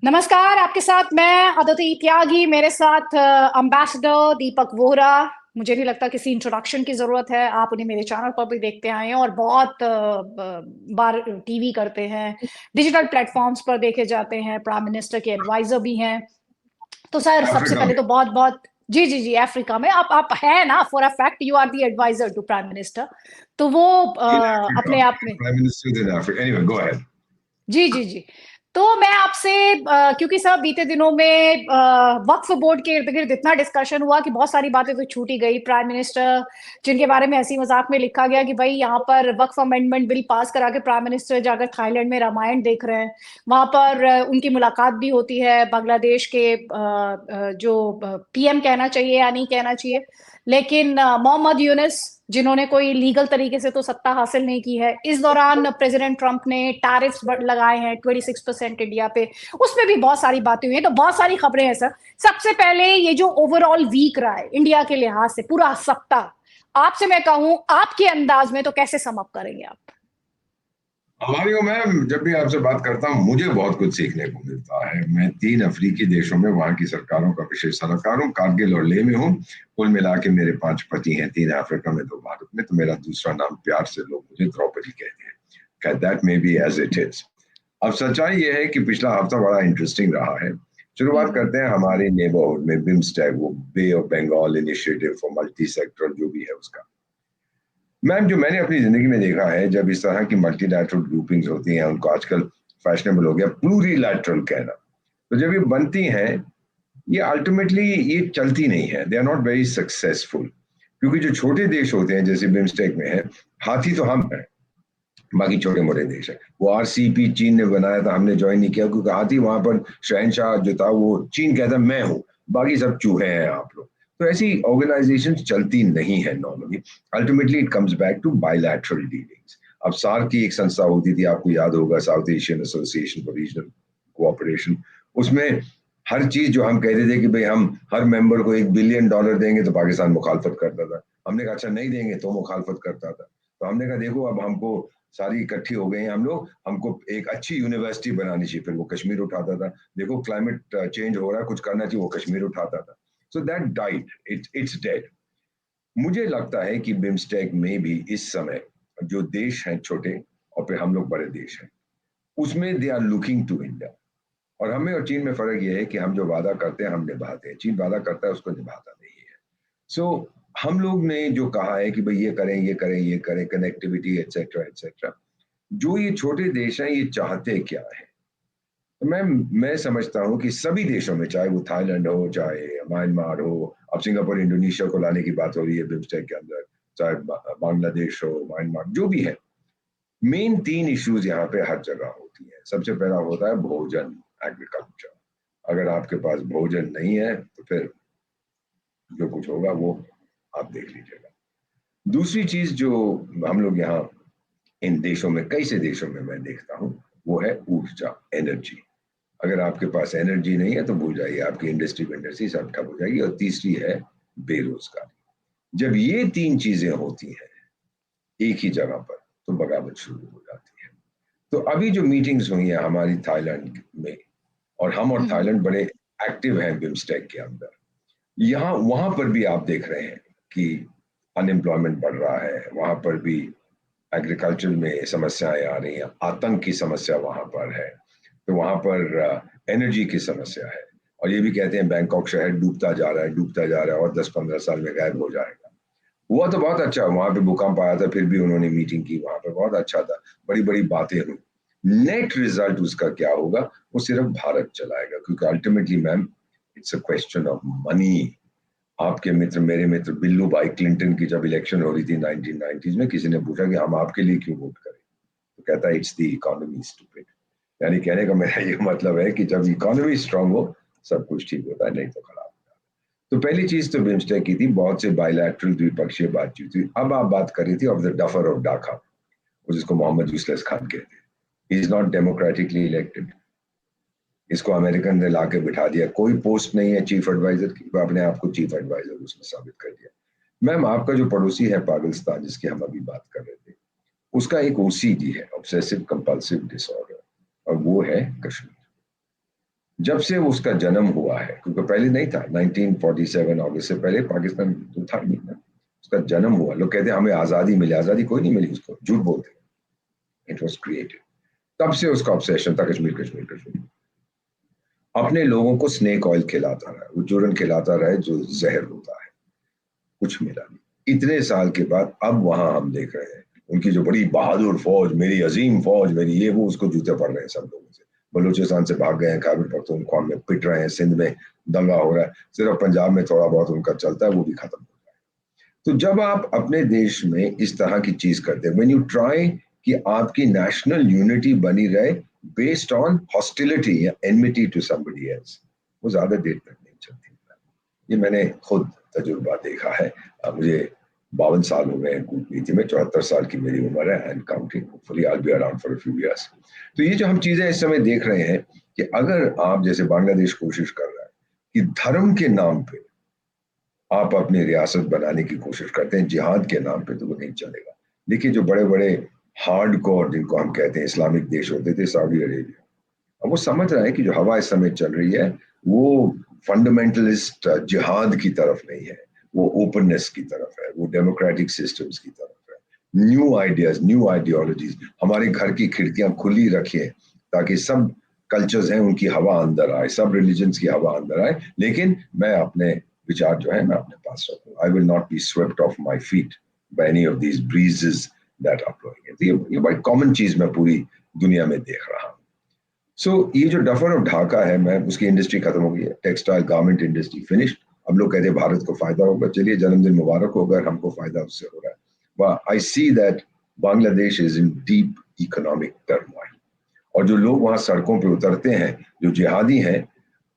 नमस्कार, आपके साथ मैं अदिति त्यागी, मेरे साथ अम्बेसडर दीपक वोहरा। मुझे नहीं लगता किसी इंट्रोडक्शन की जरूरत है, आप उन्हें मेरे चैनल पर भी देखते आए हैं और बहुत बार टीवी करते हैं, डिजिटल प्लेटफॉर्म्स पर देखे जाते हैं, प्राइम मिनिस्टर के एडवाइजर भी हैं। तो सर, सबसे अफ्रीका पहले में। तो बहुत बहुत जी जी जी, अफ्रीका में आप है ना, for a fact you are the advisor to prime minister. तो वो In Africa, अपने आप में Prime Minister in Africa. Anyway, go ahead. जी जी जी। तो मैं आपसे क्योंकि सब बीते दिनों में वक्फ बोर्ड के इर्द गिर्द इतना डिस्कशन हुआ कि बहुत सारी बातें तो छूट ही गई। प्राइम मिनिस्टर जिनके बारे में हंसी मजाक में लिखा गया कि भाई यहाँ पर वक्फ अमेंडमेंट बिल पास करा के प्राइम मिनिस्टर जाकर थाईलैंड में रामायण देख रहे हैं, वहां पर उनकी मुलाकात भी होती है बांग्लादेश के जो पीएम कहना चाहिए या नहीं कहना चाहिए, लेकिन मोहम्मद यूनुस जिन्होंने कोई लीगल तरीके से तो सत्ता हासिल नहीं की है। इस दौरान प्रेसिडेंट ट्रंप ने टैरिफ्स लगाए हैं 26% इंडिया पे, उसमें भी बहुत सारी बातें हुई हैं। तो बहुत सारी खबरें हैं सर। सबसे पहले ये जो ओवरऑल वीक रहा है इंडिया के लिहाज से पूरा सप्ताह, आपसे मैं कहूं आपके अंदाज में तो कैसे सम अप करेंगे आप? हमारी मैम, जब भी आपसे बात करता हूँ मुझे बहुत कुछ सीखने को मिलता है। मैं 3 अफ्रीकी देशों में वहाँ की सरकारों का विशेष सलाहकार हूँ, कारगिल और लेह में हूँ। कुल मिला के मेरे 5 पति हैं, 3 अफ्रीका में, 2 भारत में। तो मेरा दूसरा नाम प्यार से लोग मुझे द्रौपदी कहते हैं। खैर, that may be as it is. अब सच्चाई यह है कि पिछला हफ्ता बड़ा इंटरेस्टिंग रहा है। शुरुआत हम्म। करते हैं हमारे नेबरहुड में बिम्स्टेक, वो Bay of Bengal initiative for multi sector जो भी है उसका। मैम, जो मैंने अपनी जिंदगी में देखा है, जब इस तरह की मल्टीलैटरल ग्रुपिंग्स होती हैं, उनको आजकल फैशनेबल हो गया प्लूरीलैटरल कहना। तो जब ये बनती हैं, ये अल्टीमेटली ये चलती नहीं है, they are not very successful. क्योंकि जो छोटे देश होते हैं, जैसे बिम्स्टेक में है, हाथी तो हम हैं, बाकी छोटे मोटे देश है। वो आरसीपी चीन ने बनाया था, हमने ज्वाइन नहीं किया, क्योंकि हाथी वहां पर शहनशाह जो था वो चीन कहता मैं हूँ, बाकी सब चूहे हैं आप लोग। तो ऐसी ऑर्गेनाइजेशन चलती नहीं है normally. Ultimately it comes back to bilateral dealings. अब सार्क की एक संस्था होती थी, आपको याद होगा, South Asian Association for Regional Cooperation. उसमें हर चीज जो हम कहते थे कि भाई हम हर मेंबर को $1 बिलियन देंगे, तो पाकिस्तान मुखालफत करता था। हमने कहा अच्छा नहीं देंगे, तो मुखालफत करता था। तो हमने कहा देखो, अब हमको सारी इकट्ठी हो गई हैं हम लोग, हमको एक अच्छी यूनिवर्सिटी बनानी चाहिए। फिर वो कश्मीर उठाता था, देखो क्लाइमेट चेंज हो रहा है, कुछ करना चाहिए, वो कश्मीर उठाता था। So that died, it's dead. मुझे लगता है कि बिम्स्टेक में भी इस समय जो देश हैं छोटे, और फिर हम लोग बड़े देश हैं, उसमें they are looking to India. और हमें और चीन में फर्क यह है कि हम जो वादा करते हैं हम निभाते हैं, चीन वादा करता है उसको निभाता नहीं है। सो हम लोग ने जो कहा है कि भाई ये करें ये करें ये करें, कनेक्टिविटी एटसेट्रा एटसेट्रा, जो ये छोटे देश हैं ये चाहते क्या है? तो मैं समझता हूँ कि सभी देशों में, चाहे वो थाईलैंड हो, चाहे म्यांमार हो, अब सिंगापुर इंडोनेशिया को लाने की बात हो रही है बिम्स्टेक के अंदर, चाहे बांग्लादेश हो, म्यांमार, जो भी है, मेन 3 इश्यूज यहाँ पे हर जगह होती है। सबसे पहला होता है भोजन, एग्रीकल्चर। अगर आपके पास भोजन नहीं है तो फिर जो कुछ होगा वो आप देख लीजिएगा। दूसरी चीज जो हम लोग यहाँ इन देशों में, कई से देशों में मैं देखता हूँ, वो है ऊर्जा, एनर्जी। अगर आपके पास एनर्जी नहीं है तो भूल जाइए, आपकी इंडस्ट्री इंडस्ट्री सब ठप हो जाएगी। और तीसरी है बेरोजगारी। जब ये 3 चीजें होती हैं एक ही जगह पर, तो बगावत शुरू हो जाती है। तो अभी जो मीटिंग्स हुई हैं हमारी थाईलैंड में, और हम और हम्म। थाईलैंड बड़े एक्टिव हैं बिम्स्टेक के अंदर, यहाँ वहां पर भी आप देख रहे हैं कि अनएम्प्लॉयमेंट बढ़ रहा है, वहां पर भी एग्रीकल्चर में समस्याएं आ रही हैं, आतंक की समस्या वहां पर है, तो वहां पर एनर्जी की समस्या है। और ये भी कहते हैं बैंकॉक शहर डूबता जा रहा है, डूबता जा रहा है, और 10-15 साल में गायब हो जाएगा। हुआ तो बहुत अच्छा, वहां पे भूकंप आया था, फिर भी उन्होंने मीटिंग की, वहां पे बहुत अच्छा था, बड़ी बड़ी बातें हुई। नेट रिजल्ट उसका क्या होगा, वो सिर्फ भारत चलाएगा, क्योंकि ultimately ma'am, it's a question of money. आपके मित्र, मेरे मित्र बिल्लू भाई क्लिंटन की जब इलेक्शन हो रही थी 1990s में, किसी ने पूछा कि हम आपके लिए क्यों वोट करें, तो कहता है इट्स द इकोनॉमी स्टूपिड। यानी कहने का मेरा ये मतलब है कि जब इकोनॉमी स्ट्रांग हो सब कुछ ठीक होता है, नहीं तो खराब। तो पहली चीज तो बिम्स्टेक की थी, बहुत से बायलैटरल द्विपक्षीय बातचीत हुई। अब आप बात कर रही थी of the duffer of Dhaka, जिसको मोहम्मद यूसुफ खान कहते हैं। He is not democratically elected. इसको अमेरिकन ने लाके बिठा दिया, कोई पोस्ट नहीं है चीफ एडवाइजर की, वो अपने आप को चीफ एडवाइजर उसने साबित कर दिया। मैम, आपका जो पड़ोसी है पाकिस्तान, जिसकी हम अभी बात कर रहे थे, उसका एक ओसीडी है, ऑब्सेसिव कंपल्सिव डिसऑर्डर, और वो है कश्मीर। जब से उसका जन्म हुआ है, क्योंकि पहले नहीं था, 1947 अगस्त से पहले पाकिस्तान तो था नहीं ना, उसका जन्म हुआ। लोग कहते हैं हमें आजादी मिली, आजादी कोई नहीं मिली उसको, झूठ बोलते हैं। It was created. तब से उसका ऑब्सेशन था कश्मीर कश्मीर कश्मीर। अपने लोगों को स्नेक ऑयल खिलाता रहा, वो चूरन खिलाता रहा जो जहर होता है, कुछ मिला नहीं। इतने साल के बाद अब वहां हम देख रहे हैं उनकी जो बड़ी बहादुर फौज, मेरी अजीम फौज, मेरी ये वो, उसको जूते पड़ रहे हैं सब लोगों से। बलूचिस्तान से भाग गए हैं, खैबर पख्तूनख्वा में पिट रहे हैं, सिंध में दंगा हो रहा है, सिर्फ पंजाब में थोड़ा बहुत उनका चलता है, वो भी खत्म हो रहा है। तो जब आप अपने देश में इस तरह की चीज करते हैं, व्हेन यू ट्राई कि आपकी नेशनल यूनिटी बनी रहे बेस्ड ऑन हॉस्टिलिटी या एनमिटी टू समबडी एल्स, वो ज्यादा देर तक नहीं चलती। ये मैंने खुद तजुर्बा देखा है। मुझे 52 साल हो गए कूटनीति में, 74 साल की मेरी उम्र है and counting, hopefully I will be around for a few years. तो ये जो हम चीजें इस समय देख रहे हैं कि अगर आप, जैसे बांग्लादेश कोशिश कर रहा है कि धर्म के नाम पे आप अपनी रियासत बनाने की कोशिश करते हैं, जिहाद के नाम पे, तो वो नहीं चलेगा। देखिए जो बड़े बड़े हार्ड कोर जिनको हम कहते हैं इस्लामिक देश होते थे, सऊदी अरेबिया, अब वो समझ रहे हैं कि जो हवा इस समय चल रही है वो फंडामेंटलिस्ट जिहाद की तरफ नहीं है, वो ओपननेस की तरफ है, वो डेमोक्रेटिक सिस्टम्स की तरफ है। न्यू आइडियाज, न्यू आइडियोलॉजीज, हमारे घर की खिड़कियां खुली रखिए ताकि सब कल्चर्स हैं उनकी हवा अंदर आए, सब रिलीजन्स की हवा अंदर आए, लेकिन मैं अपने विचार जो है मैं अपने पास रखूं। I will not be swept off my feet by any of these breezes that are blowing. ये बड़ी कॉमन चीज मैं पूरी दुनिया में देख रहा हूं। ये जो डफर और ढाका है, मैं उसकी इंडस्ट्री खत्म हो गई है, टेक्सटाइल गारमेंट इंडस्ट्री फिनिश्ड। अब लोग कहते हैं भारत को फायदा होगा, चलिए जन्मदिन मुबारक हो, अगर हमको फायदा उससे हो रहा है। I see that Bangladesh is in deep economic turmoil, और जो लोग वहां सड़कों पे उतरते हैं, जो जिहादी हैं,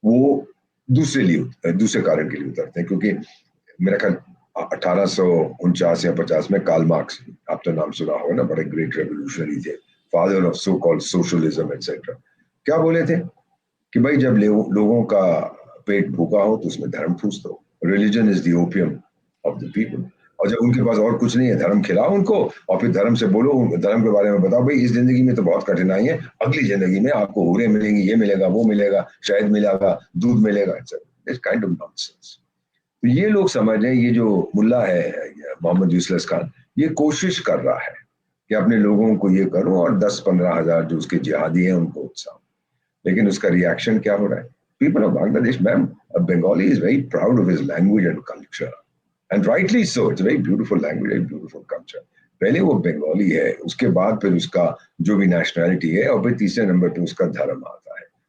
वो दूसरे कारण के लिए उतरते हैं, क्योंकि मेरा ख्याल 1849 या 50 में कार्ल मार्क्स, आप तो नाम सुना होगा ना, बड़े ग्रेट रेवोल्यूशनरी थे, father of so called socialism etcetera. क्या बोले थे कि भाई जब लोगों का पेट भूखा हो तो उसमें धर्म ठूस दो, religion is the opium of the people. और जब उनके पास और कुछ नहीं है, धर्म खिलाओ उनको, और फिर धर्म से बोलो, धर्म के बारे में बताओ, भाई इस जिंदगी में तो बहुत कठिनाई है, अगली जिंदगी में आपको हूरें मिलेंगी, ये मिलेगा, वो मिलेगा, शहद मिलेगा, दूध मिलेगा, इट्स काइंड ऑफ नॉनसेंस। तो ये लोग समझ रहे हैं, ये जो मुल्ला है मोहम्मद यूसुफ खान, ये कोशिश कर रहा है कि अपने लोगों को ये करो और 10-15 हजार जो उसके जिहादी हैं उनको उत्साह। लेकिन उसका रिएक्शन क्या हो रहा है? People of Bangladesh, ma'am, Bengali is very proud of his language and culture, and rightly so, it's very beautiful language and beautiful culture. पहले वो बंगाली है, उसके बाद फिर उसका जो भी नेशनैलिटी है, और फिर तीसरे नंबर पे उसका धर्म आता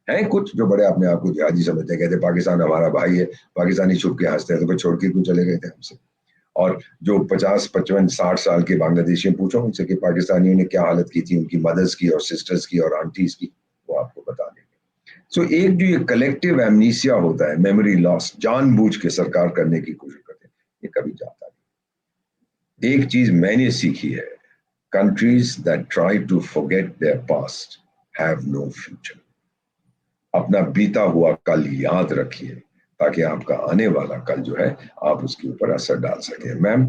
है कुछ जो बड़े अपने आप को जिहादी समझते हैं, कहते हैं पाकिस्तान हमारा भाई है, पाकिस्तानी छुप के हंसते हैं, तो फिर छोड़ के क्यों चले गए थे हमसे? और जो 50, 55, 60 साल के बांग्लादेशी, पूछो उनसे कि पाकिस्तानियों ने क्या हालत की थी उनकी मदर्स की और सिस्टर्स की और आंटीज की, वो आपको बता देंगे। एक जो ये कलेक्टिव एमनीसिया होता है, मेमोरी लॉस, जानबूझ के सरकार करने की कोशिश करते हैं, ये कभी जाता नहीं। एक चीज मैंने सीखी है, countries that try to forget their past have no future. अपना बीता हुआ कल याद रखिए ताकि आपका आने वाला कल जो है आप उसके ऊपर असर डाल सके। मैम,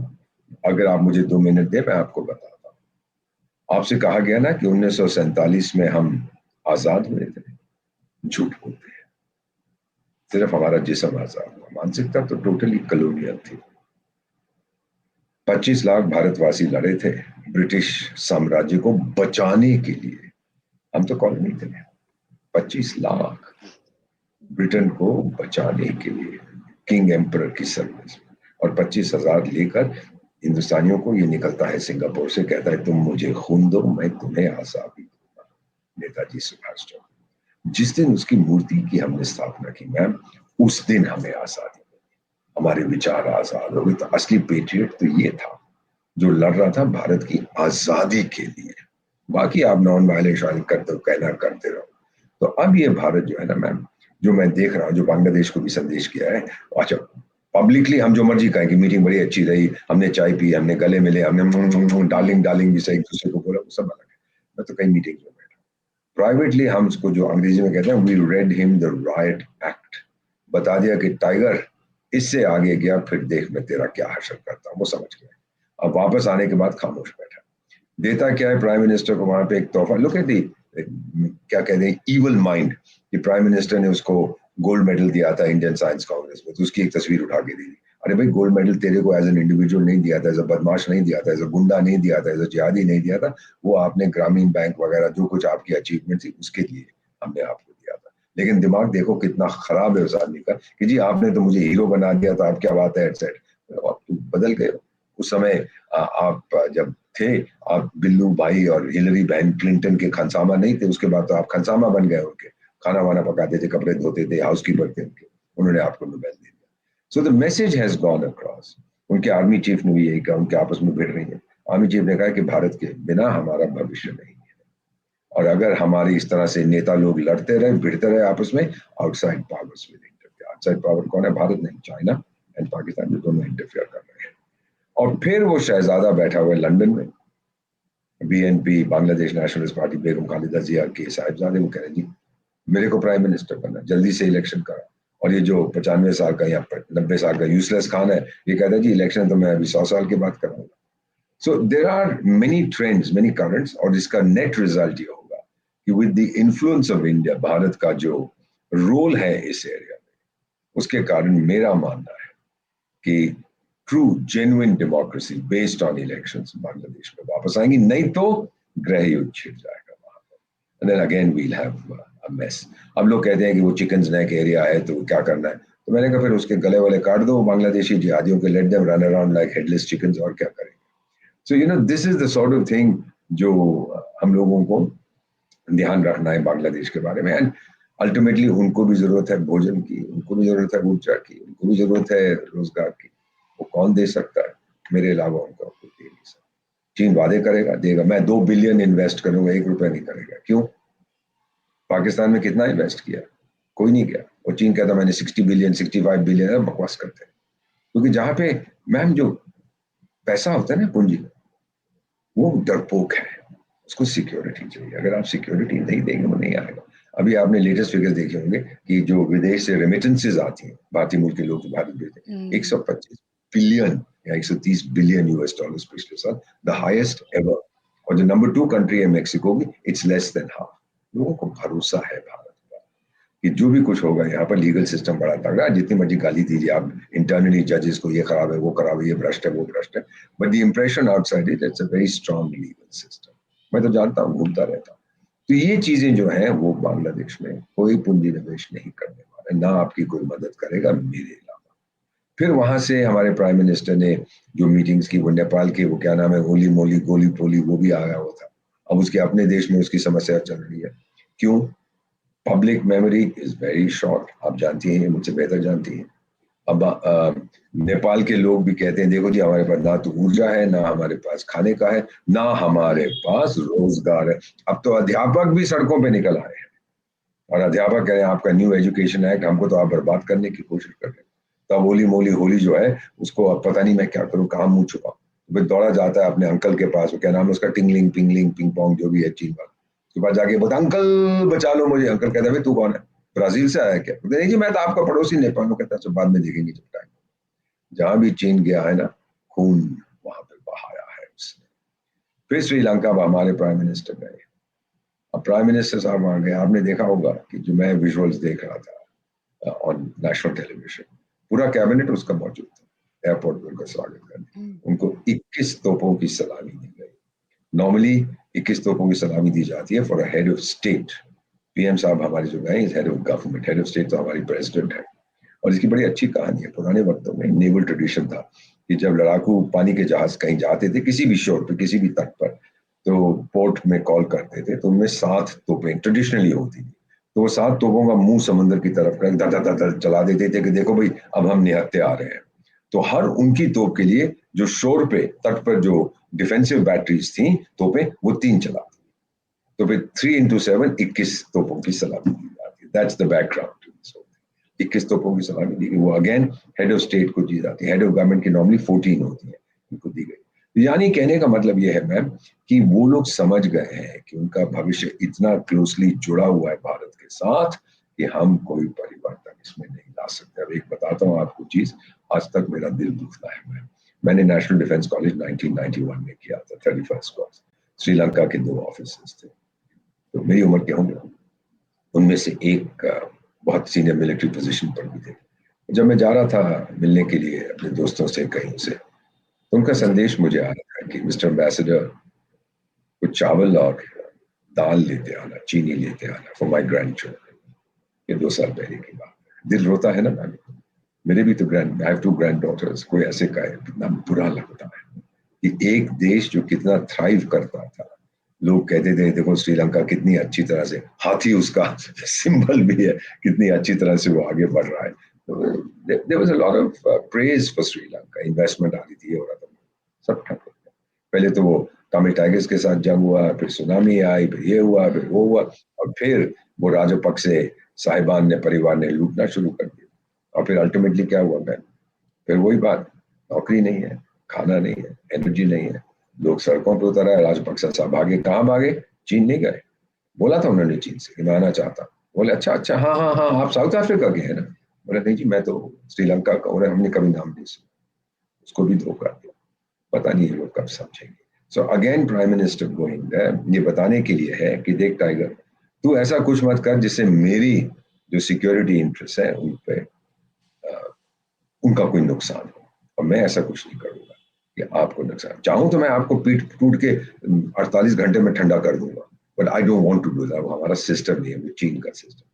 अगर आप मुझे 2 मिनट दें, मैं आपको बताता हूँ। आपसे कहा गया ना कि 1947 में हम आजाद हुए थे, झूठ बोलते हैं। सिर्फ हमारा जिस्म आजाद हुआ, मानसिकता तो टोटली कॉलोनियल थी। 25 लाख भारतवासी लड़े थे ब्रिटिश साम्राज्य को बचाने के लिए, हम तो कॉलोनी थे। 25 लाख ब्रिटेन को बचाने के लिए किंग एम्परर की सर्विस, और 25,000 लेकर हिंदुस्तानियों को ये निकलता है सिंगापुर से, कहता है तुम मुझे खून दो, मैं तुम्हें आजादी दूंगा। नेताजी सुभाष चंद्र, जिस दिन उसकी मूर्ति की हमने स्थापना की मैम, उस दिन हमें आजादी मिली, हमारे विचार आजाद हो गए। तो असली पेट्रियट तो ये था जो लड़ रहा था भारत की आजादी के लिए। बाकी आप नॉन वायलेंस करते हो, कहना करते रहो। तो अब ये भारत जो है ना मैम, जो मैं देख रहा हूँ, जो बांग्लादेश को भी संदेश किया है, अच्छा पब्लिकली हम जो मर्जी कहें कि मीटिंग बड़ी अच्छी रही, हमने चाय पी, हमने गले मिले, हमने डार्लिंग डार्लिंग जैसे एक दूसरे को बोला, वो सब अलग है। मैं तो कई मीटिंग में बैठा, प्राइवेटली हम उसको जो अंग्रेजी में कहते हैं, we read him the riot act, बता दिया कि टाइगर इससे आगे गया फिर देख मैं तेरा क्या हशर करता हूँ, वो समझ गया। अब वापस आने के बाद खामोश बैठा। देता क्या है प्राइम मिनिस्टर को वहां पे एक तोहफा, लुक एट दी, क्या कहते हैं, इवल माइंड, कि प्राइम मिनिस्टर ने उसको गोल्ड मेडल दिया था इंडियन साइंस कांग्रेस में, तो उसकी एक तस्वीर उठा के दी। अरे भाई, गोल्ड मेडल तेरे को एज एन इंडिविजुअल नहीं दिया था, एज अ बदमाश नहीं दिया था, एज अ गुंडा नहीं दिया था, एज अ जिहादी नहीं दिया था, वो आपने ग्रामीण बैंक वगैरह जो कुछ आपकी अचीवमेंट थी उसके लिए हमने आपको दिया था। लेकिन दिमाग देखो कितना खराब है उस आदमी का कि जी आपने तो मुझे हीरो बना दिया था, आप क्या बात है एटसेट, आप तो बदल गए हो। उस समय आप जब थे, आप बिल्लू भाई और हिलरी बहन क्लिंटन के खनसामा नहीं थे, उसके बाद तो आप खनसामा बन गए उनके, खाना वाना पकाते थे, कपड़े धोते थे, हाउस कीपर थे उनके, उन्होंने आपको नोबेल दे दिया। So the message has gone across. उनके आर्मी चीफ ने भी यही कहा, उनके आपस में भिड़ रही है, आर्मी चीफ ने कहा कि भारत के बिना हमारा भविष्य नहीं है, और अगर हमारी इस तरह से नेता लोग लड़ते रहे, भिड़ते रहे आपस में, outside powers will interfere. Outside power कौन है? भारत नहीं, चाइना एंड पाकिस्तान, जो दोनों इंटरफेयर कर रहे हैं। और फिर वो शहजादा बैठा हुआ है लंदन में, बीएनपी बांग्लादेश नेशनलिस्ट पार्टी, बेगम खालिदा जिया के साहिबजादे, वो कह रहे हैं जी मेरे को प्राइम मिनिस्टर करना, जल्दी से इलेक्शन करा। और ये जो 95 साल का या 90 साल का यूजलेस खान है, ये कहता है जी इलेक्शन तो मैं अभी 100 साल के बाद कराऊंगा। So there are many trends, many currents, और इसका नेट रिजल्ट ये होगा कि with the influence of India, Bharat का जो रोल है इस एरिया में, उसके कारण मेरा मानना है कि true genuine democracy based on elections Bangladesh में वापस आएंगी, नहीं तो गृह युद्ध छिड़ जाएगा वहां पर, and then again we'll have a mess. अब लोग कहते हैं कि वो चिकन्स नेक एरिया है तो क्या करना है, तो मैंने कहा फिर उसके गले वाले काट दो बांग्लादेशी जिहादियों के, let them run around like headless chickens, और क्या करेंगे। So you know this is the sort of thing जो हम लोगों को ध्यान रखना है बांग्लादेश के बारे में। एंड अल्टीमेटली उनको भी जरूरत है भोजन की, उनको भी जरूरत है ऊर्जा की, उनको भी जरूरत है रोजगार की। वो कौन दे सकता है मेरे अलावा? उनको कोई दे नहीं सकता। चीन वादे करेगा, देगा, मैं 2 बिलियन इन्वेस्ट करूंगा, 1 रुपया नहीं करेगा। क्यों? पाकिस्तान में कितना इन्वेस्ट किया? कोई नहीं किया। और चीन कहता मैंने 60 बिलियन 65 बिलियन, बकवास करते हैं। क्योंकि जहां पे मैम जो पैसा होता है ना, पूंजी, वो डरपोक है, उसको सिक्योरिटी चाहिए। अगर आप सिक्योरिटी नहीं देंगे वो नहीं आएगा। अभी आपने लेटेस्ट फिगर्स देखे होंगे कि जो विदेश से रेमिटेंसेज आती हैं, भारतीय मूल के लोग जो भारत भेजते हैं, 125 बिलियन या 130 बिलियन यूएस डॉलर्स पिछले साल, द हाईएस्ट एवर। और जो नंबर 2 कंट्री है मेक्सिको की, इट्स लेस देन हाफ। लोगों को भरोसा है भारत का कि जो भी कुछ होगा, यहाँ पर लीगल सिस्टम बड़ा तगड़ा है, जितनी मर्जी गाली दीजिए आप इंटरनली जजेस को, ये खराब है, वो खराब है, ये भ्रष्ट है, वो भ्रष्ट है, but the impression outside it, it's a very strong legal system. मैं तो जानता हूँ, घूमता रहता हूँ। तो ये चीजें जो हैं वो बांग्लादेश में कोई पूंजी निवेश नहीं करने वाला है, ना आपकी कोई मदद करेगा मेरे अलावा। फिर वहां से हमारे प्राइम मिनिस्टर ने जो मीटिंग्स की, वो नेपाल के, वो क्या नाम है, होली मोली गोली पोली, वो भी आया हुआ था। अब उसके अपने देश में उसकी समस्या चल रही है। क्यों? Public memory is very short, आप जानती हैं, मुझसे बेहतर जानती हैं। अब नेपाल के लोग भी कहते हैं देखो जी हमारे पास ना तो ऊर्जा है, ना हमारे पास खाने का है, ना हमारे पास रोजगार है। अब तो अध्यापक भी सड़कों पे निकल आए हैं, और अध्यापक कह रहे हैं आपका न्यू एजुकेशन एक्ट, हमको तो आप बर्बाद करने की कोशिश कर रहे हैं। तो अब होली मोली होली जो है उसको अब पता नहीं मैं क्या करूं, कहाँ मुंह छुपाऊं। तो फिर दौड़ा जाता है अपने अंकल के पास, वो क्या नाम है उसका, टिंगलिंग पिंगलिंग पिंग पोंग जो भी है चीन वाला, उसके पास जाके बोलता अंकल बचा लो मुझे। अंकल कहता है तू कौन है, ब्राजील से आया क्या? नहीं जी मैं तो आपका पड़ोसी नेपाल में। कहता है बाद में देखेंगे जब टाइम। जहां भी चीन गया है ना, खून वहां पे बहाया है उसने। फिर श्रीलंका में हमारे प्राइम मिनिस्टर गए। अब प्राइम मिनिस्टर साहब वहां गए, आपने देखा होगा कि जो मैं विजुअल्स देख रहा था ऑन नेशनल टेलीविजन, पूरा कैबिनेट उसका मौजूद था एयरपोर्ट पे उनका स्वागत करने। उनको 21 तोपों की सलामी दी गई। नॉर्मली 21 तोपों की सलामी दी जाती है for a head of state. PM साहब हमारे जो गए, head of government, head of state तो हमारी प्रेसिडेंट है। और इसकी बड़ी अच्छी कहानी है। पुराने वक्तों में नेवल ट्रेडिशन था कि जब लड़ाकू पानी के जहाज कहीं जाते थे, किसी भी शोर पे, किसी भी तट पर, तो पोर्ट में कॉल करते थे, तो उनमें 7 तोपें ट्रेडिशनली होती थी। तो वो 7 तोपों का मुंह समंदर की तरफ कर धर धर धर चला देते थे कि देखो भाई अब हम निहत्ते आ रहे हैं। तो हर उनकी तोप के लिए जो शोर पे, तट पर जो डिफेंसिव बैटरीज थी तोपें, वो 3 चलाती। तो फिर 3 into 7 21 तोपों की सलामी दी जाती है। That's the background. 21 तोपों की सलामी दी गई। वो अगेन हेड ऑफ स्टेट को दी जाती है। हेड ऑफ गवर्नमेंट की नॉर्मली 14 होती है, उनको दी गई। तो यानी कहने का मतलब ये है मैम कि वो लोग समझ गए हैं कि उनका भविष्य इतना क्लोजली जुड़ा हुआ है भारत के साथ कि हम कोई परिवर्तन इसमें नहीं ला सकते। अब एक बताता हूँ आपको चीज, आज तक मेरा दिल दुखता है। मैंने नेशनल डिफेंस कॉलेज 1991 में किया था, 31st कोर्स। श्रीलंका के 2 ऑफिसर्स थे, तो मेरी उम्र क्या होंगे, उनमें से एक बहुत सीनियर मिलिट्री पोजीशन पर भी थे। जब मैं जा रहा था मिलने के लिए अपने दोस्तों से कहीं से, तो उनका जी संदेश मुझे आ रहा था कि मिस्टर एम्बेसडर, कुछ चावल और दाल लेते आना, चीनी लेते आना फॉर माई ग्रैंड चिल्ड्रन। ये 2 साल पहले की बात है। दिल रोता है ना मैम, मेरे भी तो आई हैव 2 ग्रैंड डॉटर्स, कोई ऐसे का है, कितना बुरा लगता है कि एक देश जो कितना थ्राइव करता था, लोग कहते थे देखो श्रीलंका कितनी अच्छी तरह से, हाथी उसका सिंबल भी है, कितनी अच्छी तरह से वो आगे बढ़ रहा है। There was a lot of praise for Sri Lanka, investment आ रही थी, हो रहा था, सब ठप हो गया। पहले तो वो तमिल टाइगर्स के साथ जंग हुआ, फिर सुनामी आई, फिर ये हुआ, फिर वो हुआ, और फिर वो राजपक्षे साहिबान ने, परिवार ने लूटना शुरू कर दिया। और फिर अल्टीमेटली क्या हुआ मैम, फिर वही बात, नौकरी नहीं है, खाना नहीं है, एनर्जी नहीं है, लोग सड़कों पर उतर आए, राजपक्सा साहब भागे, कहाँ भागे, चीन नहीं गए। बोला था उन्होंने चीन से कि मैं आना चाहता हूँ, बोले अच्छा अच्छा, हाँ हाँ हाँ, आप साउथ अफ्रीका के हैं ना, बोले नहीं जी मैं तो श्रीलंका का हूँ, हमने कभी नाम नहीं सुना, उसको भी धोखा दिया। पता नहीं ये लोग कब समझेंगे। So again prime minister going ये बताने के लिए है कि देख टाइगर, तू ऐसा कुछ मत कर जिससे मेरी जो सिक्योरिटी इंटरेस्ट है उन पे उनका कोई नुकसान हो, और मैं ऐसा कुछ नहीं करूंगा कि आपको नुकसान, चाहूं तो मैं आपको पीट टूट के 48 घंटे में ठंडा कर दूंगा, but I don't want to do that. वो हमारा सिस्टम नहीं है, वो चीन का सिस्टम।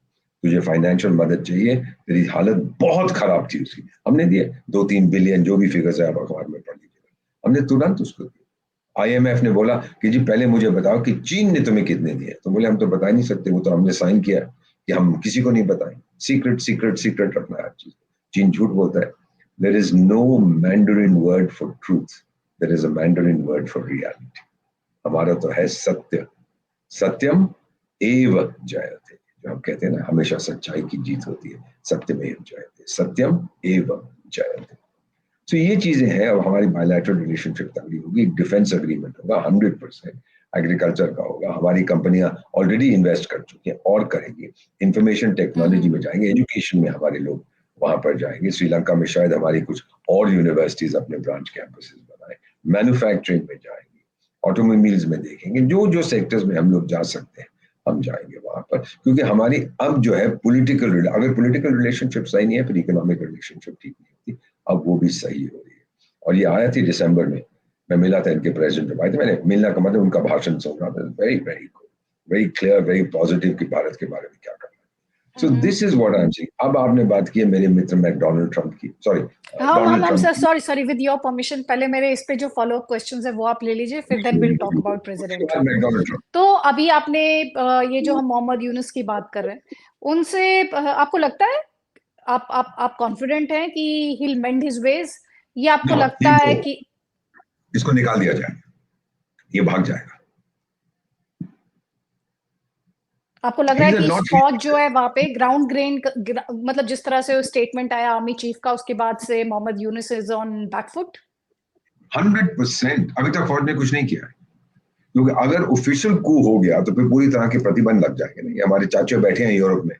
तुझे फाइनेंशियल मदद चाहिए, तेरी हालत बहुत खराब थी उसकी, हमने दिए 2-3 बिलियन, जो भी फिगर्स है आप अखबार में पढ़ लीजिएगा, हमने तुरंत उसको दिया। आईएमएफ ने बोला कि जी पहले मुझे बताओ कि चीन ने तुम्हें कितने दिए, तो बोले हम तो बता नहीं सकते, वो तो हमने साइन किया कि हम किसी को नहीं बताएं, सीक्रेट सीक्रेट सीक्रेट रखना है हर चीज। चीन झूठ बोलता है। There is no Mandarin word for truth. There is a Mandarin word for reality. हमारा तो है सत्य, सत्यम एव जयते, जो हम कहते हैं ना, हमेशा सच्चाई की जीत होती है, सत्यमेव जयते, सत्यम एव जयते। तो ये चीजें हैं। अब हमारी बायलैटरल रिलेशनशिप तगड़ी होगी, डिफेंस अग्रीमेंट होगा 100%, एग्रीकल्चर का होगा, हमारी कंपनियां ऑलरेडी इन्वेस्ट कर चुकी हैं और करेंगी, इंफॉर्मेशन टेक्नोलॉजी में जाएंगे, एजुकेशन में हमारे लोग वहां पर जाएंगे, श्रीलंका में शायद हमारी कुछ और यूनिवर्सिटीज अपने ब्रांच कैंपसेस बनाए, मैन्युफैक्चरिंग में जाएंगे, ऑटोमोबाइल्स में देखेंगे, जो जो सेक्टर्स में हम लोग जा सकते हैं हम जाएंगे वहां पर, क्योंकि हमारी अब जो है पॉलिटिकल, अगर पॉलिटिकल रिलेशनशिप सही नहीं है फिर इकोनॉमिक रिलेशनशिप ठीक नहीं होती, अब वो भी सही हो रही है। और ये आया थी दिसंबर में, मैं मिला था इनके प्रेसिडेंट जब आए थे, मैंने मिलना का मतलब उनका भाषण सुन रहा था, very very good, very clear, very positive कि भारत के बारे में क्या करना है। So this is what I am saying. अब आपने बात की है मेरे मित्र मैक डोनाल्ड ट्रंप की, सॉरी हाँ डोनाल्ड मैम ट्रंप सर, की। Sorry sorry, with your permission पहले मेरे इस पे जो फॉलो अप क्वेश्चंस है वो आप ले लीजिए, फिर देन विल टॉक अबाउट उसके प्रेसिडेंट बाद ट्रम्प। McDonald Trump. तो अभी आपने ये जो हम मोहम्मद यूनुस की बात कर रहे हैं उनसे, आपको लगता है, आप कॉन्फिडेंट हैं कि he will mend his veg, या आपको नो, लगता है कि इसको निकाल दिया जाए, ये भाग जाएगा। आपको लग रहा ही है इज कि नॉट, फौज जो है वहां पे ग्राउंड मतलब जिस तरह से स्टेटमेंट आया आर्मी चीफ का, उसके बाद से Mohammad Yunus is on back foot? 100%। अभी तक फौज ने कुछ नहीं किया है, क्योंकि अगर ऑफिशियल कू हो गया तो फिर पूरी तरह के प्रतिबंध लग जाएंगे। नहीं, हमारे चाचा बैठे हैं यूरोप में,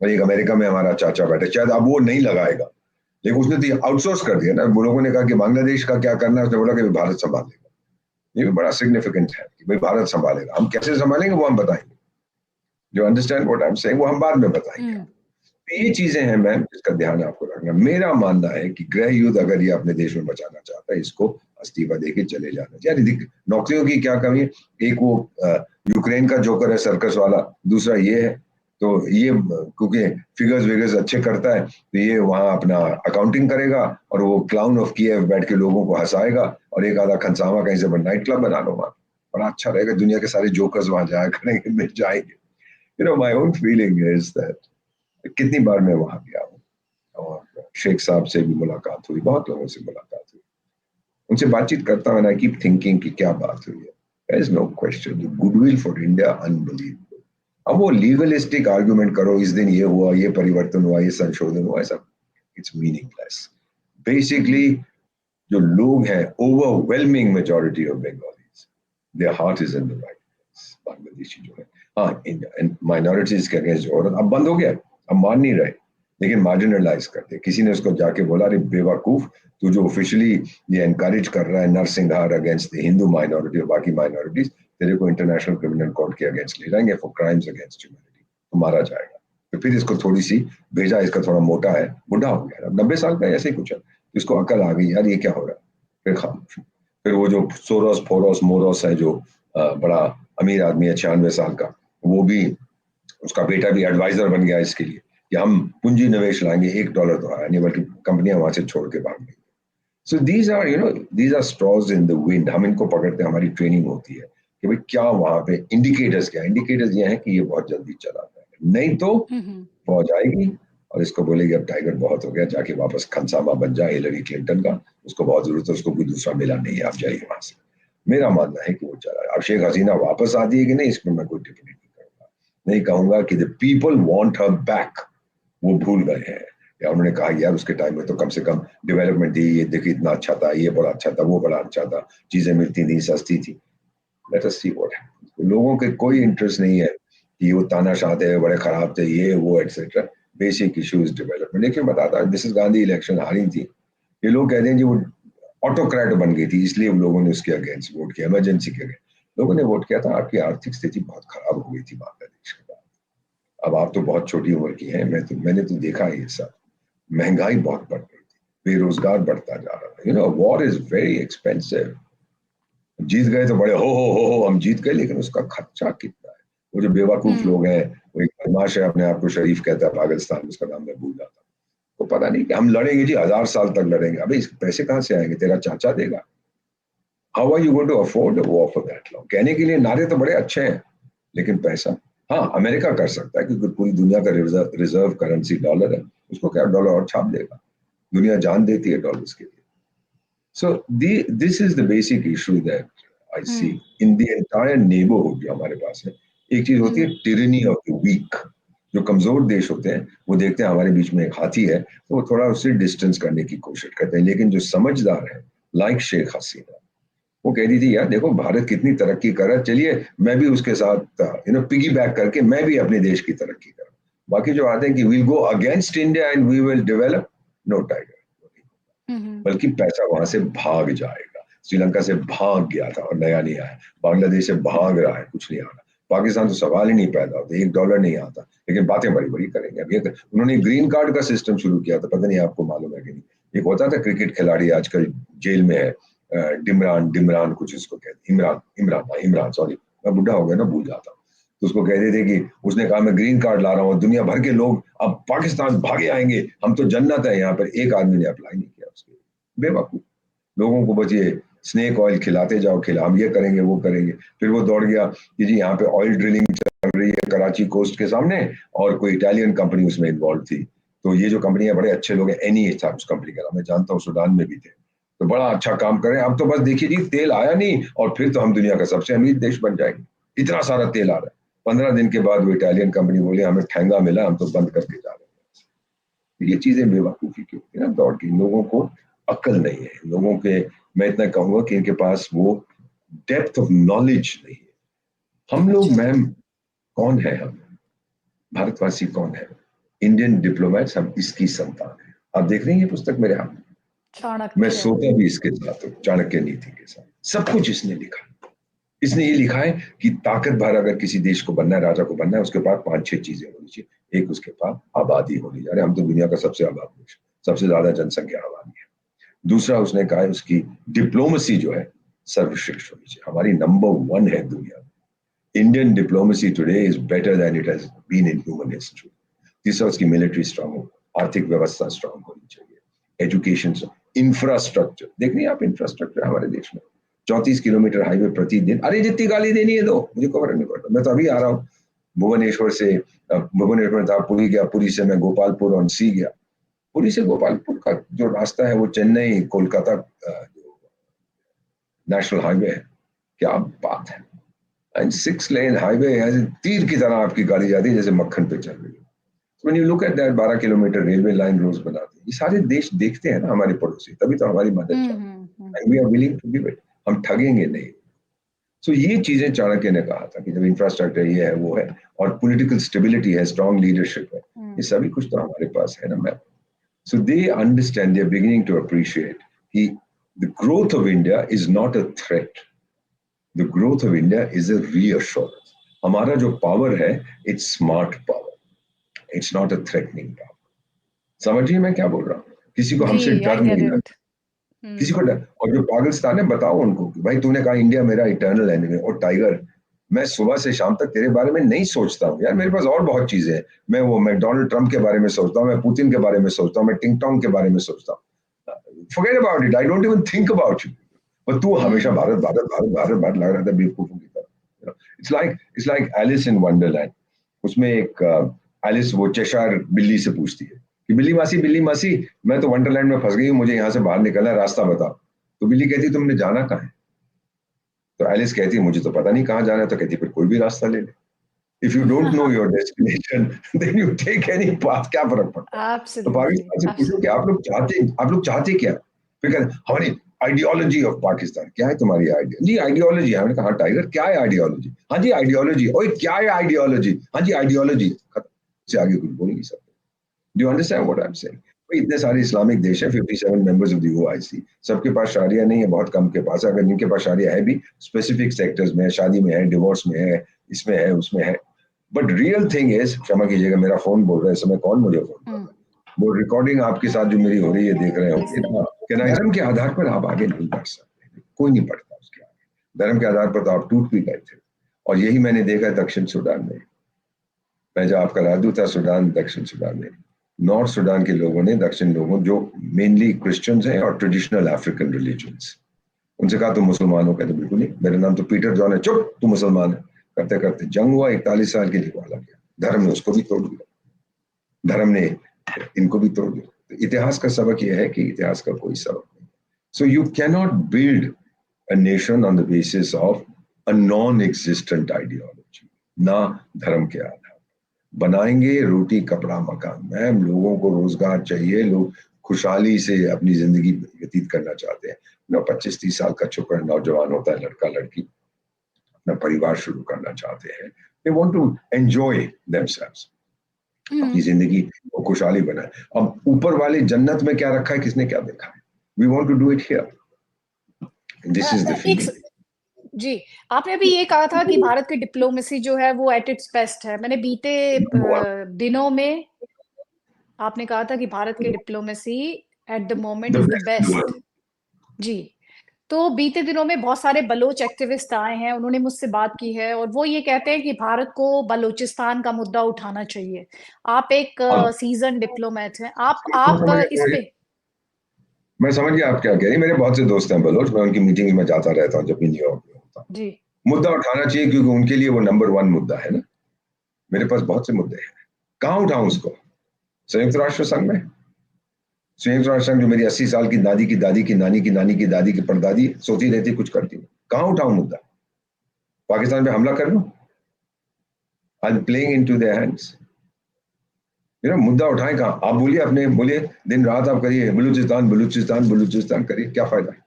और एक अमेरिका में हमारा चाचा बैठे, शायद अब वो नहीं लगाएगा, लेकिन उसने तो आउटसोर्स कर दिया ना। वो लोगों ने कहा कि बांग्लादेश का क्या करना है, उसने बोला कि भारत संभाल लेगा। ये भी बड़ा सिग्निफिकेंट है कि भाई भारत संभालेगा, हम कैसे संभालेंगे वो हम बताएंगे, जो understand what I am saying वो हम बाद में बताएंगे। तो ये चीजें हैं मैम, इसका ध्यान आपको रखना। मेरा मानना है कि गृह युद्ध अगर ये अपने देश में बचाना चाहता है, इसको इस्तीफा देके चले जाना चाहिए। नौकरियों की क्या कमी है, एक वो यूक्रेन का जोकर है सर्कस वाला, दूसरा ये है, तो ये क्योंकि फिगर्स विगर्स अच्छे करता है, तो ये वहां अपना अकाउंटिंग करेगा और वो क्लाउन ऑफ कीव बैठ के लोगों को हंसाएगा, और एक आधा खनसामा कहीं से नाइट क्लब बना लो वहां, बड़ा अच्छा रहेगा, दुनिया के सारे जोकर्स वहां जाया करेंगे, मिल जाएंगे। My own feeling is that कितनी बार मैं वहां गया हूँ, और शेख साहब से भी मुलाकात हुई, बहुत लोगों से मुलाकात हुई, उनसे बातचीत करता हूँ, आई कीप थिंकिंग कि क्या बात हुई है। There is no question, goodwill for India unbelievable. अब वो लीगलिस्टिक आर्गुमेंट करो, इस दिन ये हुआ, ये परिवर्तन हुआ, ये संशोधन हुआ, ऐसा इट्स मीनिंगलेस। बेसिकली जो लोग हैं, overwhelming majority of Bengalis, their heart is in the right place. Bangladeshi जो है, हाँ, माइनॉरिटीज के अगेंस्ट औरत अब बंद हो गया, अब मान नहीं रहे, लेकिन मार्जिनलाइज करते। किसी ने उसको जाके बोला, अरे बेवकूफ, तू जो ऑफिशियली ये एनकरेज कर रहा है नरसिंहार अगेंस्ट द हिंदू माइनॉरिटी और बाकी माइनॉरिटीज, तेरे को इंटरनेशनल क्रिमिनल कोर्ट के अगेंस्ट ले जाएंगे फॉर क्राइम्स अगेंस्ट ह्यूमैनिटी। तो मारा जाएगा। तो फिर इसको थोड़ी सी भेजा, इसका थोड़ा मोटा है, बुढ़ा हो गया, 90 साल का ऐसे ही कुछ है, तो इसको अकल आ गई यार ये क्या हो रहा है। फिर वो जो सोरोस फोरोस मोरोस है जो बड़ा अमीर आदमी है 96 साल का, वो भी, उसका बेटा भी एडवाइजर बन गया इसके लिए कि हम पूंजी निवेश लाएंगे, $1 तो आया नहीं बल्कि कंपनियां वहां से छोड़ के भाग गई। So these are these are straws in the wind. हम इनको पकड़ते हैं, हमारी ट्रेनिंग होती है कि भाई क्या वहां पे इंडिकेटर्स, क्या इंडिकेटर्स ये है कि ये बहुत जल्दी चला जाएगा, नहीं तो फौज आएगी और इसको बोलेगी अब टाइगर बहुत हो गया, जाके वापस खनसामा बन जाए हिलरी क्लिंटन का, उसको बहुत जरूरत है, उसको कोई दूसरा मिला नहीं है, आप जाइए वहां से। मेरा मानना है कि वो चला है। अब शेख हसीना वापस आती है कि नहीं, इसमें मैं कोई टिप्पणी नहीं करूंगा, नहीं कहूंगा कि the people want her back, वो भूल गए हैं, या उन्होंने कहा यार उसके टाइम में तो कम से कम डेवलपमेंट थी, ये देखिए इतना अच्छा था, ये बड़ा अच्छा था, वो बड़ा अच्छा था, चीजें मिलती थी, सस्ती थी। Let us see what happens. लोगों के कोई इंटरेस्ट नहीं है कि वो तानाशाह थे, बड़े खराब थे, ये वो एटसेट्रा। Basic issues development. देखिए बताता, दिस इज गांधी इलेक्शन हारी थी, ये लोग कहते हैं जी वो ऑटोक्रेट बन गई थी इसलिए लोगों ने उसके अगेंस्ट वोट किया, इमरजेंसी के अगेंस्ट लोगों ने वोट किया था। आपकी आर्थिक स्थिति बहुत खराब हो गई थी बांग्लादेश के बाद। अब आप तो बहुत छोटी उम्र की हैं, मैंने तो देखा है ये सब। महंगाई बहुत बढ़ गई थी, बेरोजगार बढ़ता जा रहा था। War is very expensive. जीत गए तो बड़े हो हम जीत गए, लेकिन उसका खर्चा कितना है। वो जो बेवकूफ लोग हैं, वो एक बदमाश है अपने आप को शरीफ कहता है पाकिस्तान, उसका नाम मैं भूल जाता, तो पता नहीं कि हम लड़ेंगे जी 1000 साल तक लड़ेंगे। अबे इस पैसे कहां से आएंगे, तेरा चाचा देगा? How are you going to afford a war for that long? कहने के लिए नारे तो बड़े अच्छे हैं, लेकिन पैसा, हाँ अमेरिका कर सकता है क्योंकि पूरी दुनिया का रिजर्व करेंसी डॉलर है, उसको क्या डॉलर और छाप देगा, दुनिया जान देती है डॉलर्स के लिए। So this is the basic issue that I see in the entire neighborhood जो हमारे पास है। एक चीज होती है tyranny of the weak, जो कमजोर देश होते हैं वो देखते हैं हमारे बीच में एक हाथी है तो वो थोड़ा उससे डिस्टेंस करने की कोशिश करते हैं। लेकिन जो समझदार है, लाइक शेख हसीना, वो कह रही थी यार देखो भारत कितनी तरक्की कर रहा है, चलिए मैं भी उसके साथ पिगी बैक करके मैं भी अपने देश की तरक्की करूं। बाकी जो आते हैं कि we'll go against India and we will develop, no tiger, बल्कि पैसा वहां से भाग जाएगा। श्रीलंका से भाग गया था और नया नहीं आया, बांग्लादेश से भाग रहा है, कुछ नहीं आ रहा, पाकिस्तान तो सवाल ही नहीं पैदा होता, $1 नहीं आता, लेकिन बातें बड़ी बड़ी करेंगे। अब ये उन्होंने ग्रीन कार्ड का सिस्टम शुरू किया था, पता नहीं आपको मालूम है कि नहीं। एक होता था क्रिकेट खिलाड़ी आजकल जेल में है, डिमरान कुछ इसको कहते, इमरान सॉरी, मैं बुढ़ा हो गया ना, भूल जाता हूँ। तो उसको कहते थे कि उसने कहा मैं ग्रीन कार्ड ला रहा हूँ, दुनिया भर के लोग अब पाकिस्तान भागे आएंगे, हम तो जन्नत है यहाँ पर। एक आदमी ने अप्लाई नहीं किया उसके लिए, बेवकूफ। लोगों को बस ये स्नेक ऑयल खिलाते जाओ, खिला, हम ये करेंगे वो करेंगे। फिर वो दौड़ गया कि जी यहाँ पे ऑयल ड्रिलिंग चल रही है कराची कोस्ट के सामने, और कोई इटालियन कंपनी उसमें इन्वॉल्व थी। तो ये जो कंपनी है, बड़े अच्छे लोग हैं, एनईए था उस कंपनी का नाम, मैं जानता हूँ, सूडान में भी थे, तो बड़ा अच्छा काम कर रहे हैं। अब तो बस देखिए जी तेल आया नहीं और फिर तो हम दुनिया का सबसे अमीर देश बन जाएंगे, इतना सारा तेल आ रहा है। 15 दिन के बाद वो इटालियन कंपनी बोली हमें ठेंगा मिला, हम तो बंद करके जा रहे हैं। ये चीजें बेवकूफी की होती है ना, दौड़ की। लोगों को अक्ल नहीं है, लोगों के, मैं इतना कहूंगा कि इनके पास वो डेप्थ ऑफ नॉलेज नहीं है। हम लोग मैम कौन है, हम भारतवासी कौन है, इंडियन डिप्लोमेट्स, हम इसकी संतान है। आप देख रही हैं पुस्तक मेरे हाथ में, मैं चाणक्य। सोता भी इसके साथ हूँ, चाणक्य नीति के साथ, सब कुछ इसने लिखा है। इसने ये लिखा है कि ताकत भर अगर किसी देश को बनना है, राजा को बनना है, उसके पास 5-6 चीजें होनी चाहिए। एक, उसके पास आबादी होनी चाहिए, हम तो दुनिया का सबसे आबाद देश, सबसे ज्यादा जनसंख्या आबादी है। दूसरा उसने कहा है उसकी डिप्लोमेसी जो है सर्वश्रेष्ठ होनी चाहिए, हमारी नंबर 1 है दुनिया में। Indian diplomacy today is better than it has been in human history. तीसरा उसकी मिलिट्री स्ट्रांग हो, आर्थिक व्यवस्था स्ट्रांग होनी चाहिए, एजुकेशन, इंफ्रास्ट्रक्चर। देख रही हैं आप इंफ्रास्ट्रक्चर हमारे देश में, 34 किलोमीटर हाईवे प्रतिदिन। अरे जितनी गाली देनी है दो, मुझे खबर नहीं पड़ता। मैं तो अभी आ रहा हूँ भुवनेश्वर से, भुवनेश्वर था, पुरी गया, पुरी से मैं गोपालपुर ऑन सी गया। पुरी से गोपालपुर का जो रास्ता है वो चेन्नई कोलकाता नेशनल हाईवे है, क्या बात है। एंड 6 लेन हाईवे है, तीर की तरह आपकी गाड़ी जाती है जैसे मक्खन पे चल रही है। When you look at that, 12 kilometre railway line रोज बनाते हैं। ये सारे देश देखते हैं ना हमारे पड़ोसी, तभी तो हमारी मदद चाहते हैं, and we are willing to give it. हम ठगेंगे नहीं। सो ये चीजें चाणक्य ने कहा था कि जब इंफ्रास्ट्रक्चर ये है वो है और पॉलिटिकल स्टेबिलिटी है, स्ट्रॉन्ग लीडरशिप है, ये सभी कुछ तो हमारे पास है ना ma'am. So they understand, they are beginning to appreciate कि the growth of India is not a threat, the growth of India is a reassurance. हमारा जो पावर है, it's smart power, it's not a threatening power. समझिए मैं क्या बोल रहा हूँ? किसी को जी, हमसे आई डर गेट नहीं इट। लगता, किसी को डर। और जो पाकिस्तान है, बताओ उनको कि भाई तूने कहा इंडिया मेरा इटर्नल एनिमी, और टाइगर, मैं सुबह से शाम तक तेरे बारे में नहीं सोचता हूँ यार, मेरे पास और बहुत चीजें हैं। मैं वो मैं डोनाल्ड ट्रंप के बारे में सोचता हूँ, मैं पुतिन के बारे में सोचता हूँ, मैं टिंग टोंग के बारे में सोचता हूँ। Forget about it, I don't even think about you. पर तू हमेशा भारत भारत भारत भारत भारत लग रहा था बेवकूफों की तरह। It's like Alice in Wonderland. उसमें एक एलिस वो चेशायर बिल्ली से पूछती है कि बिल्ली मासी, मैं तो वंडरलैंड में फंस गई हूँ, मुझे यहाँ से बाहर निकलना है, रास्ता बताओ। तो बिल्ली कहती तुमने जाना कहाँ है? तो एलिस कहती है मुझे तो पता नहीं कहाँ जाना है। तो कहती फिर कोई भी रास्ता ले ले। If you don't know your destination then you take any path, क्या फर्क पड़ता है? तो एब्सोल्युटली, पाकिस्तान से पूछो कि एब्सोल्युटली। आप लोग चाहते क्या? फिर कहते हमारी आइडियोलॉजी ऑफ पाकिस्तान। क्या है तुम्हारी आइडिया? जी आइडियोलॉजी है। हमने कहा हाँ टाइगर, क्या है आइडियोलॉजी? हाँ जी आइडियोलॉजी। ओए क्या है आइडियोलॉजी? हाँ जी आइडियोलॉजी। खत्म। से आगे कुछ बोल नहीं सकते। Do you understand what I am saying? इतने सारे इस्लामिक देश हैं, 57 मेंबर्स ऑफ द ओआईसी, सबके पास शारिया नहीं है, बहुत कम के पास। अगर जिनके पास शारिया है भी स्पेसिफिक सेक्टर्स में है, शादी में है, डिवोर्स में है, इसमें है, उसमें है। बट रियल थिंग इज, क्षमा कीजिएगा मेरा फोन बोल रहा है इस समय, कौन मुझे फोन कर रहा है? वो रिकॉर्डिंग आपके साथ जो मेरी हो रही है देख रहे होंगे ना, कि धर्म के आधार पर आप आगे नहीं बढ़ सकते, कोई नहीं बढ़ता उसके आगे। धर्म के आधार पर तो आप टूट भी गए थे। और यही मैंने देखा है दक्षिण सूडान में। मैं जो आपका राजदूत था सूडान, दक्षिण सूडान में, नॉर्थ सूडान के लोगों ने, दक्षिण लोगों जो मेनली क्रिश्चियंस हैं और ट्रेडिशनल अफ्रीकन रिलीजन्स, उनसे कहा तुम मुसलमान हो? कहते बिल्कुल नहीं, मेरा नाम तो पीटर जॉन है। चुप, तू मुसलमान है। करते करते जंग हुआ, 41 साल के लिए वो अलग गया। धर्म ने उसको भी तोड़ दिया, धर्म ने इनको भी तोड़ दिया। तो इतिहास का सबक यह है कि इतिहास का कोई सबक नहीं। So you cannot build a nation on the basis of a non existent ideology, ना धर्म के आधार। बनाएंगे रोटी कपड़ा मकान। मैम लोगों को रोजगार चाहिए, लोग खुशहाली से अपनी जिंदगी व्यतीत करना चाहते हैं। 25-30 साल का छोकरा नौजवान होता है, लड़का लड़की अपना परिवार शुरू करना चाहते हैं। They want to enjoy themselves, अपनी जिंदगी को खुशहाली बनाए। अब ऊपर वाले जन्नत में क्या रखा है, किसने क्या देखा है? We want to do it here, this is the एक फीलिंग। जी, आपने अभी ये कहा था कि भारत की डिप्लोमेसी जो है वो एट इट्स बेस्ट है। मैंने बीते दिनों में आपने कहा था कि भारत की diplomacy at the moment the is the best in the best. World. जी, तो बीते दिनों में बहुत सारे बलोच एक्टिविस्ट आए हैं, उन्होंने मुझसे बात की है और वो ये कहते हैं कि भारत को बलूचिस्तान का मुद्दा उठाना चाहिए। आप एक अब सीजन डिप्लोमेट हैं, मैं आप समझ इस पे मैं समझ गया आप क्या कह रही हैं। मेरे बहुत से दोस्त हैं बलोच, मैं उनकी मीटिंग में जाता रहता हूँ जब भी न्यूयॉर्क में होता हूँ। जी, मुद्दा उठाना चाहिए क्योंकि उनके लिए वो नंबर वन मुद्दा है ना। मेरे पास बहुत से मुद्दे हैं, कहाँ उठाऊं उसको? संयुक्त राष्ट्र संघ में। संयुक्त राष्ट्र संघ जो मेरी 80 साल की दादी की दादी की नानी की नानी की दादी की परदादी सोती रहती, कुछ करती नहीं। कहाँ उठाऊं मुद्दा? पाकिस्तान पे हमला कर लूं? I am playing into their hands. मेरा मुद्दा उठाएं कहाँ? आप बोलिए, अपने बोलिए, दिन रात आप करिए बलूचिस्तान बलूचिस्तान बलूचिस्तान करिए, क्या फायदा है?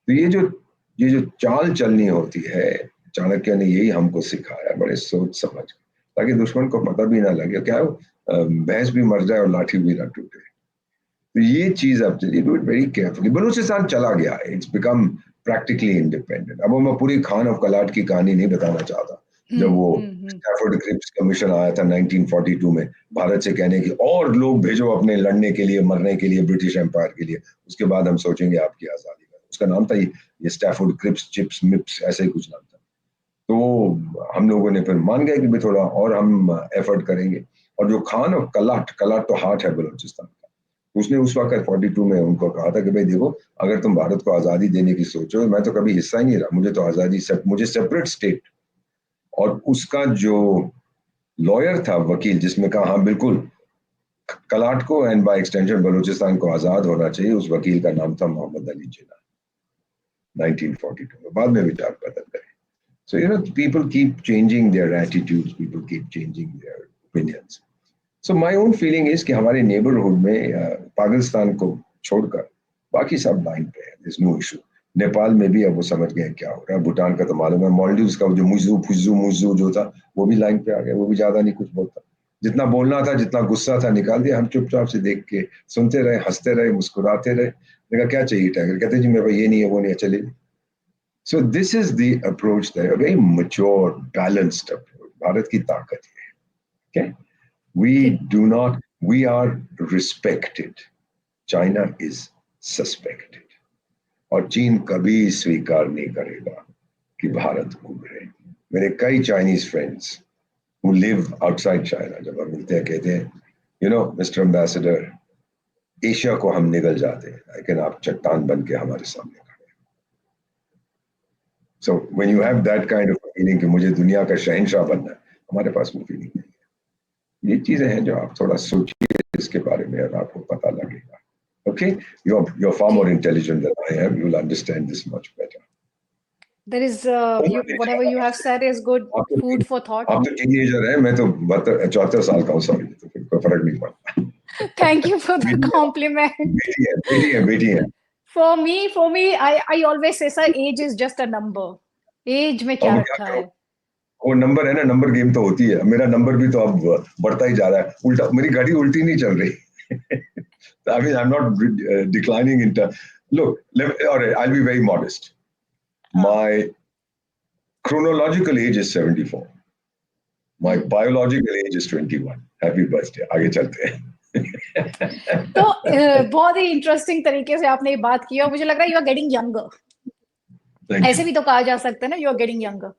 तो ये जो चाल चलनी होती है, चाणक्य ने यही हमको सिखाया बड़े सोच समझ, ताकि दुश्मन को पता भी ना लगे क्या भैंस भी मर जाए और लाठी भी ना टूटे। तो ये चीज अब चलिए, do it very carefully. Balochistan चला गया है, इट्स बिकम प्रैक्टिकली इंडिपेंडेंट। अब वो मैं पूरी खान ऑफ कलाट की कहानी नहीं बताना चाहता। जब वो हम्म। स्टैफोर्ड क्रिप्स कमीशन आया था 1942 में, भारत से कहने की और लोग भेजो अपने लड़ने के लिए, मरने के लिए ब्रिटिश एम्पायर के लिए, उसके बाद हम सोचेंगे आपकी आजादी का। उसका नाम था ये स्टैफोर्ड क्रिप्स चिप्स मिप्स ऐसे ही कुछ नाम था। तो हम लोगों ने फिर मान गए कि भाई थोड़ा और हम एफर्ट करेंगे। और जो खान ऑफ कलाट, कलाट तो हार्ट है बलूचिस्तान का, उसने उस वक्त 42 में उनको कहा था कि भाई देखो, अगर तुम भारत को आजादी देने की सोचो, मैं तो कभी हिस्सा ही नहीं रहा, मुझे तो आजादी मुझे सेपरेट स्टेट। और उसका जो लॉयर था, वकील, जिसमें कहा हाँ बिल्कुल कलाट को एंड बाय एक्सटेंशन बलूचिस्तान को आजाद होना चाहिए, उस वकील का नाम था मोहम्मद अली जिन्ना। 1942 में, बाद में विचार बदल गए। So, people keep changing their attitudes, people keep changing their opinions. So, my own feeling is कि हमारे neighborhood में पाकिस्तान को छोड़कर बाकी सब लाइन पे है, there's no issue. नेपाल में भी अब वो समझ गए क्या हो रहा है, भूटान का तो मालूम है, मालदीव्स का जो मुजू फुजू मुजू जो था वो भी लाइन पे आ गया, वो भी ज्यादा नहीं कुछ बोलता। जितना बोलना था, जितना गुस्सा था निकाल दिया। हम चुपचाप से देख के सुनते रहे, हंसते रहे, मुस्कुराते रहे। देखा क्या चाहिए टाइगर? कहते जी मेरे पास ये नहीं है वो नहीं है, चलिए। So this is the approach there, a very mature, balanced approach. Bharat की ताकत है. Okay, we do not. We are respected. China is suspected. और चीन कभी स्वीकार नहीं करेगा कि भारत उभरे. मेरे कई Chinese friends who live outside China जब हम मिलते हैं कहते हैं, you know, Mr. Ambassador, Asia को हम निगल जाते हैं, लेकिन आप चट्टान बन के हमारे सामने खड़े हैं. So when you have that kind of feeling कि मुझे दुनिया का शहंशाह बनना है, हमारे पास वो फीलिंग नहीं है. ये चीजें हैं जो आप थोड़ा सोचिए इसके बारे में और आपको पता लगेगा. Okay, you're far more intelligent than I am. You'll understand this much better. There is whatever you have said is good food for thought. आप तो टीनेजर हैं, मैं तो 74 साल का हूँ, सॉरी, तो फिर कोई फर्क नहीं पड़ता. Thank you for the compliment. बेटी है. For me, I always say, sir, age is just a number. Age में क्या रखा है? वो नंबर है ना, नंबर गेम तो होती है. मेरा नंबर भी तो अब बढ़ता ही जा रहा है. उल्टा, मेरी घड़ी उल्टी नहीं चल रही. I mean, I'm not declining into. Look, all right, I'll be very modest. My chronological age is 74. My biological age is 21. Happy birthday. आगे चलते हैं. तो बहुत ही इंटरेस्टिंग तरीके से आपने ये बात की और मुझे लग रहा है यू आर गेटिंग यंगर. ऐसे भी तो कहा जा सकता है ना, यू आर गेटिंग यंगर.